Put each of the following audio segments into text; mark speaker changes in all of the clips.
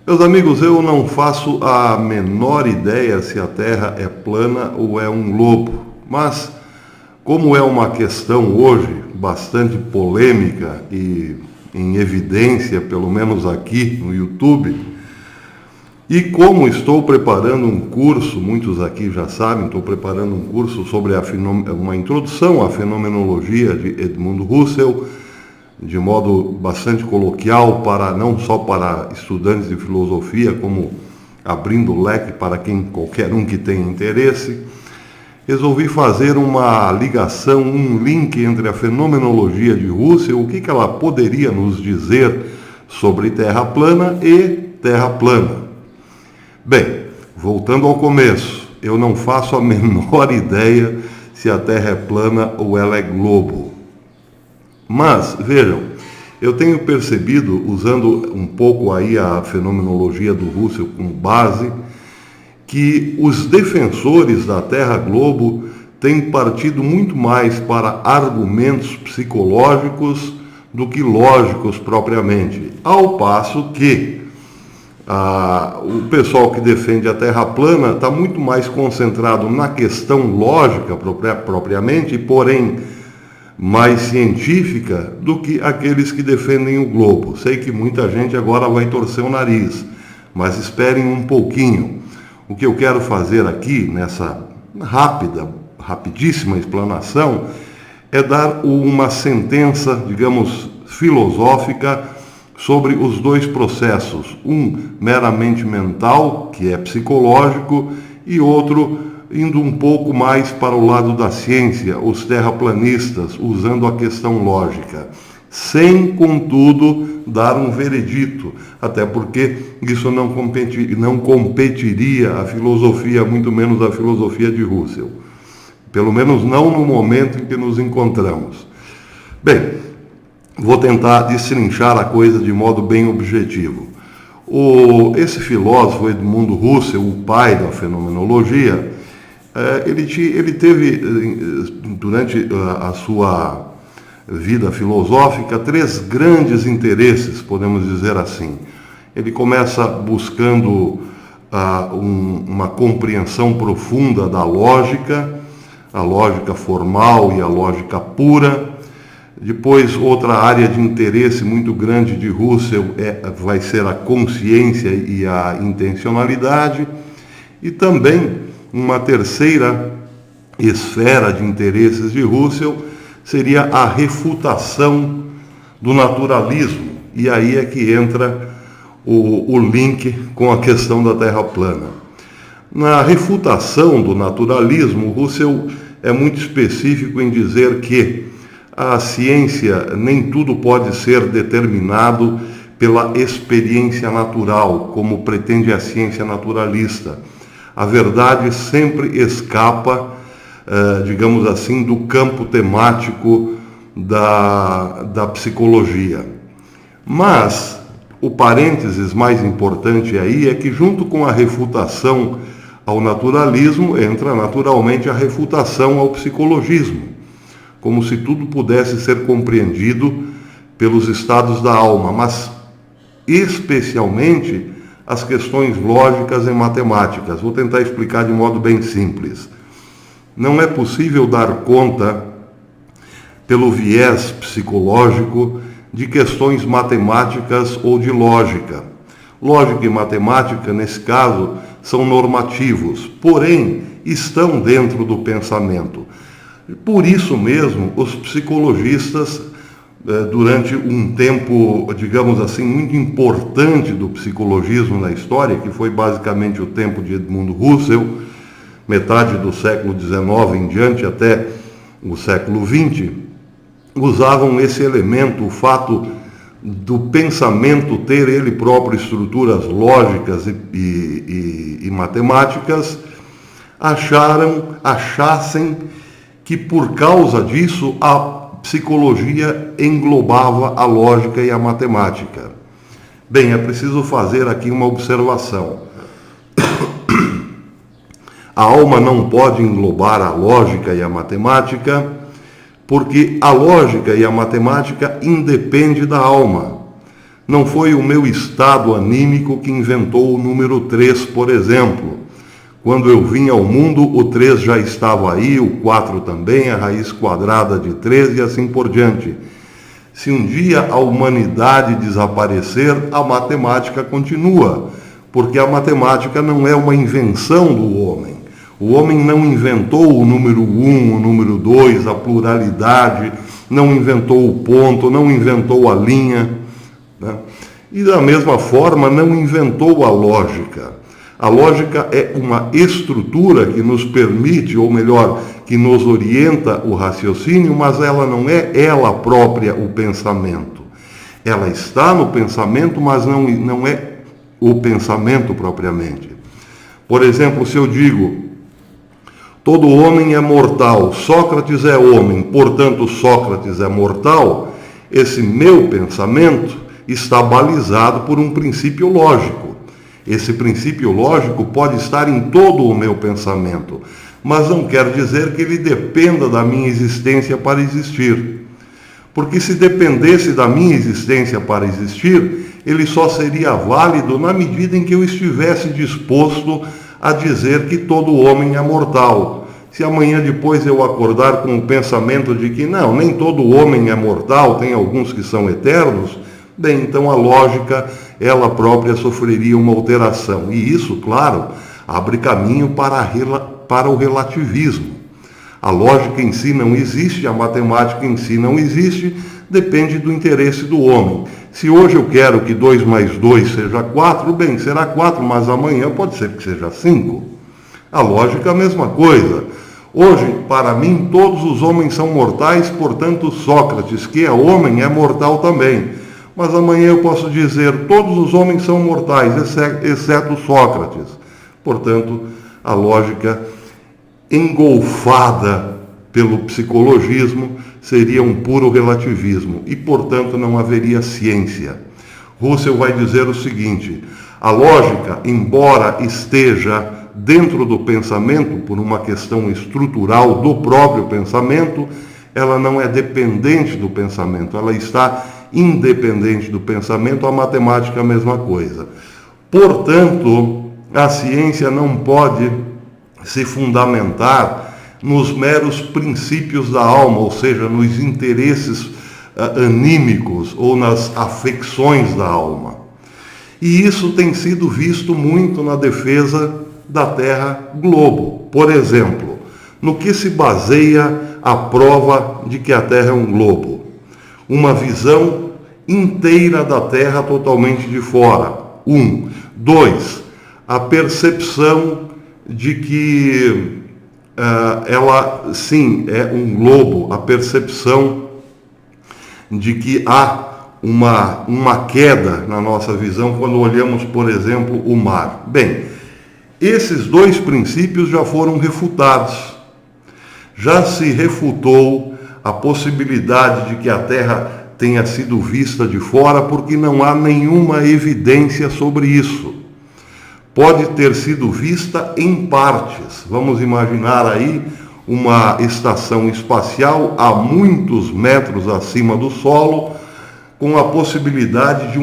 Speaker 1: Meus amigos, eu não faço a menor ideia se a Terra é plana ou é um globo, mas como é uma questão hoje bastante polêmica e em evidência, pelo menos aqui no YouTube, e como estou preparando um curso, muitos aqui já sabem, estou preparando um curso sobre uma introdução à fenomenologia de Edmund Husserl, de modo bastante coloquial, não só para estudantes de filosofia, como abrindo o leque para qualquer um que tenha interesse. Resolvi fazer uma ligação, um link entre a fenomenologia de Husserl, o que ela poderia nos dizer sobre Terra plana e Terra plana. Bem, voltando ao começo, eu não faço a menor ideia se a Terra é plana ou ela é globo. Mas, vejam, eu tenho percebido, usando um pouco aí a fenomenologia do Husserl como base, que os defensores da Terra globo têm partido muito mais para argumentos psicológicos do que lógicos propriamente, ao passo que o pessoal que defende a Terra plana está muito mais concentrado na questão lógica propriamente, porém mais científica do que aqueles que defendem o globo. Sei que muita gente agora vai torcer o nariz, mas esperem um pouquinho. O que eu quero fazer aqui, nessa rapidíssima explanação, é dar uma sentença, digamos, filosófica sobre os dois processos. Um meramente mental, que é psicológico, e outro indo um pouco mais para o lado da ciência, os terraplanistas, usando a questão lógica, sem, contudo, dar um veredito, até porque isso não competiria a filosofia, muito menos a filosofia de Husserl. Pelo menos não no momento em que nos encontramos. Bem, vou tentar destrinchar a coisa de modo bem objetivo. Esse filósofo, Edmund Husserl, o pai da fenomenologia, ele teve, durante a sua vida filosófica, três grandes interesses, podemos dizer assim. Ele começa buscando uma compreensão profunda da lógica, a lógica formal e a lógica pura. Depois, outra área de interesse muito grande de Husserl vai ser a consciência e a intencionalidade. E também uma terceira esfera de interesses de Husserl seria a refutação do naturalismo. E aí é que entra o link com a questão da Terra plana. Na refutação do naturalismo, Husserl é muito específico em dizer que a ciência, nem tudo pode ser determinado pela experiência natural, como pretende a ciência naturalista. A verdade sempre escapa, digamos assim, do campo temático da psicologia. Mas o parênteses mais importante aí é que, junto com a refutação ao naturalismo, entra naturalmente a refutação ao psicologismo, como se tudo pudesse ser compreendido pelos estados da alma, mas especialmente as questões lógicas e matemáticas. Vou tentar explicar de modo bem simples. Não é possível dar conta, pelo viés psicológico, de questões matemáticas ou de lógica. Lógica e matemática, nesse caso, são normativos, porém, estão dentro do pensamento. Por isso mesmo, os psicologistas, durante um tempo, digamos assim, muito importante do psicologismo na história, que foi basicamente o tempo de Edmund Husserl, metade do século XIX em diante até o século XX, usavam esse elemento, o fato do pensamento ter ele próprio estruturas lógicas e matemáticas, achassem que por causa disso a psicologia englobava a lógica e a matemática. Bem, é preciso fazer aqui uma observação. A alma não pode englobar a lógica e a matemática, porque a lógica e a matemática independem da alma. Não foi o meu estado anímico que inventou o número 3, por exemplo. Quando eu vim ao mundo, o 3 já estava aí, o 4 também, a raiz quadrada de 3 e assim por diante. Se um dia a humanidade desaparecer, a matemática continua, porque a matemática não é uma invenção do homem. O homem não inventou o número 1, o número 2, a pluralidade, não inventou o ponto, não inventou a linha, né? E da mesma forma não inventou a lógica. A lógica é uma estrutura que nos permite, ou melhor, que nos orienta o raciocínio, mas ela não é ela própria o pensamento. Ela está no pensamento, mas não é o pensamento propriamente. Por exemplo, se eu digo, todo homem é mortal, Sócrates é homem, portanto Sócrates é mortal, esse meu pensamento está balizado por um princípio lógico. Esse princípio lógico pode estar em todo o meu pensamento, mas não quer dizer que ele dependa da minha existência para existir. Porque se dependesse da minha existência para existir, ele só seria válido na medida em que eu estivesse disposto a dizer que todo homem é mortal. Se amanhã depois eu acordar com o pensamento de que não, nem todo homem é mortal, tem alguns que são eternos, bem, então a lógica, ela própria sofreria uma alteração. E isso, claro, abre caminho para o relativismo. A lógica em si não existe, a matemática em si não existe, depende do interesse do homem. Se hoje eu quero que 2 mais 2 seja 4, bem, será 4, mas amanhã pode ser que seja 5. A lógica é a mesma coisa. Hoje, para mim, todos os homens são mortais, portanto, Sócrates, que é homem, é mortal também. Mas amanhã eu posso dizer, todos os homens são mortais, exceto Sócrates. Portanto, a lógica engolfada pelo psicologismo seria um puro relativismo e, portanto, não haveria ciência. Russell vai dizer o seguinte, a lógica, embora esteja dentro do pensamento, por uma questão estrutural do próprio pensamento, ela não é dependente do pensamento, ela está independente do pensamento, a matemática é a mesma coisa. Portanto, a ciência não pode se fundamentar nos meros princípios da alma, ou seja, nos interesses anímicos ou nas afecções da alma. E isso tem sido visto muito na defesa da Terra globo. Por exemplo, no que se baseia a prova de que a Terra é um globo? Uma visão inteira da Terra totalmente de fora. 1. 2. A percepção de que ela, sim, é um globo. A percepção de que há uma queda na nossa visão quando olhamos, por exemplo, o mar. Bem, esses dois princípios já foram refutados. Já se refutou a possibilidade de que a Terra tenha sido vista de fora, porque não há nenhuma evidência sobre isso. Pode ter sido vista em partes. Vamos imaginar aí uma estação espacial a muitos metros acima do solo, com a possibilidade de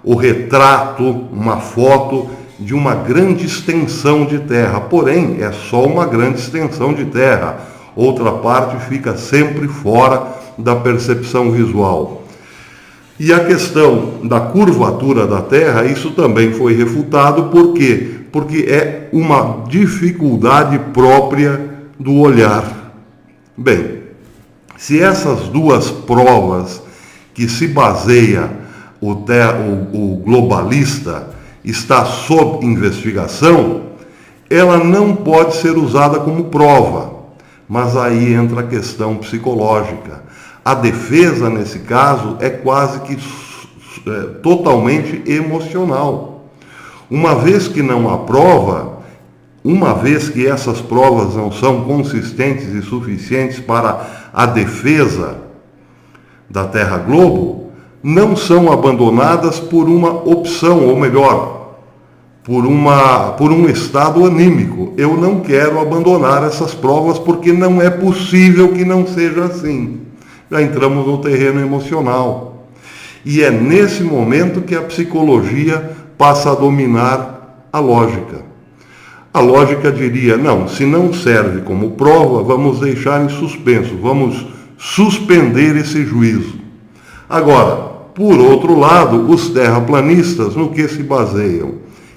Speaker 1: o retrato, uma foto de uma grande extensão de terra. Porém, é só uma grande extensão de terra. Outra parte fica sempre fora da percepção visual. E a questão da curvatura da Terra, isso também foi refutado. Por quê? Porque é uma dificuldade própria do olhar. Bem, se essas duas provas que se baseia o globalista está sob investigação, ela não pode ser usada como prova. Mas aí entra a questão psicológica. A defesa, nesse caso, é quase que totalmente emocional. Uma vez que não há prova, uma vez que essas provas não são consistentes e suficientes para a defesa da Terra Globo, não são abandonadas por uma opção, ou melhor, por um estado anímico. Eu não quero abandonar essas provas porque não é possível que não seja assim. já entramos no terreno emocional. E é nesse momento que a psicologia passa a dominar a lógica. A lógica diria, não, se não serve como prova, vamos deixar em suspenso, vamos suspender esse juízo. Agora, por outro lado, os terraplanistas no que se baseiam?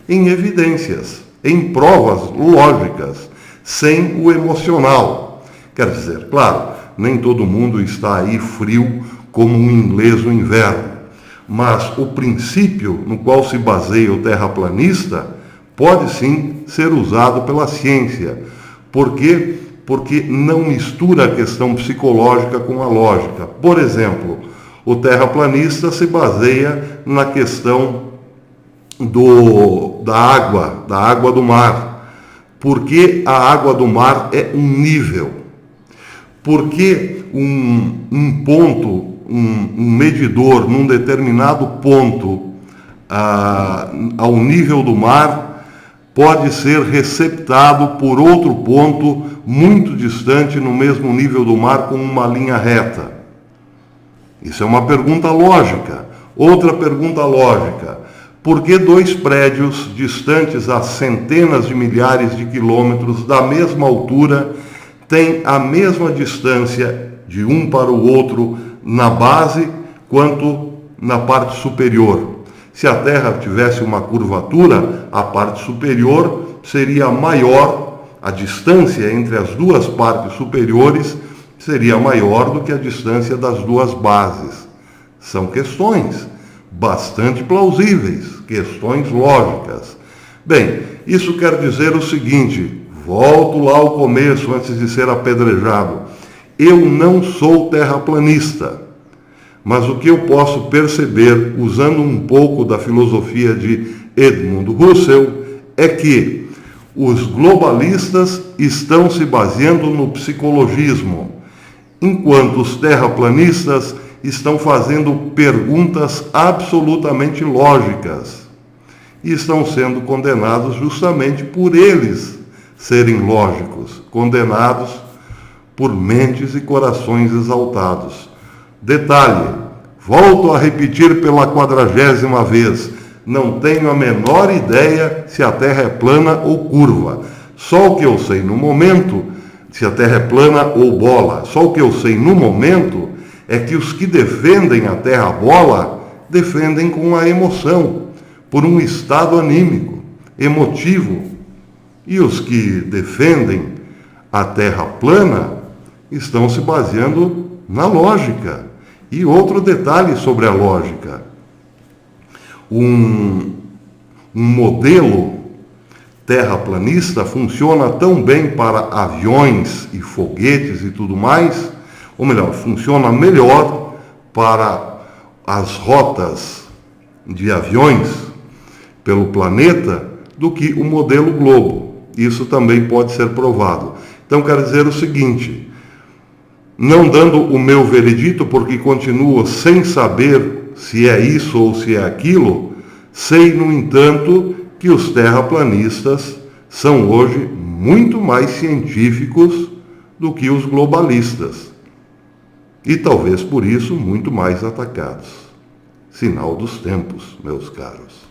Speaker 1: Em evidências, em provas lógicas, sem o emocional. Quer dizer, claro, nem todo mundo está aí frio como um inglês no inverno, mas o princípio no qual se baseia o terraplanista pode sim ser usado pela ciência. Por quê? Porque não mistura a questão psicológica com a lógica. Por exemplo, o terraplanista se baseia na questão da água do mar. Porque a água do mar é um nível. Porque um ponto, um medidor num determinado ponto ao nível do mar pode ser receptado por outro ponto muito distante no mesmo nível do mar com uma linha reta. Isso é uma pergunta lógica. Outra pergunta lógica: por que dois prédios distantes a centenas de milhares de quilômetros da mesma altura têm a mesma distância de um para o outro na base quanto na parte superior? Se a Terra tivesse uma curvatura, a parte superior seria maior, a distância entre as duas partes superiores seria maior do que a distância das duas bases. São questões bastante plausíveis, questões lógicas. Bem, isso quer dizer o seguinte, volto lá ao começo antes de ser apedrejado. Eu não sou terraplanista. Mas o que eu posso perceber, usando um pouco da filosofia de Edmund Husserl, é que os globalistas estão se baseando no psicologismo, enquanto os terraplanistas estão fazendo perguntas absolutamente lógicas e estão sendo condenados justamente por eles serem lógicos, condenados por mentes e corações exaltados. Detalhe, volto a repetir pela 40ª vez, não tenho a menor ideia se a Terra é plana ou curva. Só o que eu sei no momento, se a Terra é plana ou bola, só o que eu sei no momento é que os que defendem a Terra bola defendem com a emoção, por um estado anímico, emotivo. E os que defendem a Terra plana estão se baseando na lógica. E outro detalhe sobre a lógica. Um modelo terraplanista funciona tão bem para aviões e foguetes e tudo mais, ou melhor, funciona melhor para as rotas de aviões pelo planeta do que o modelo globo. Isso também pode ser provado. Então, quero dizer o seguinte, não dando o meu veredito, porque continuo sem saber se é isso ou se é aquilo, sei, no entanto, que os terraplanistas são hoje muito mais científicos do que os globalistas. E talvez por isso muito mais atacados. Sinal dos tempos, meus caros.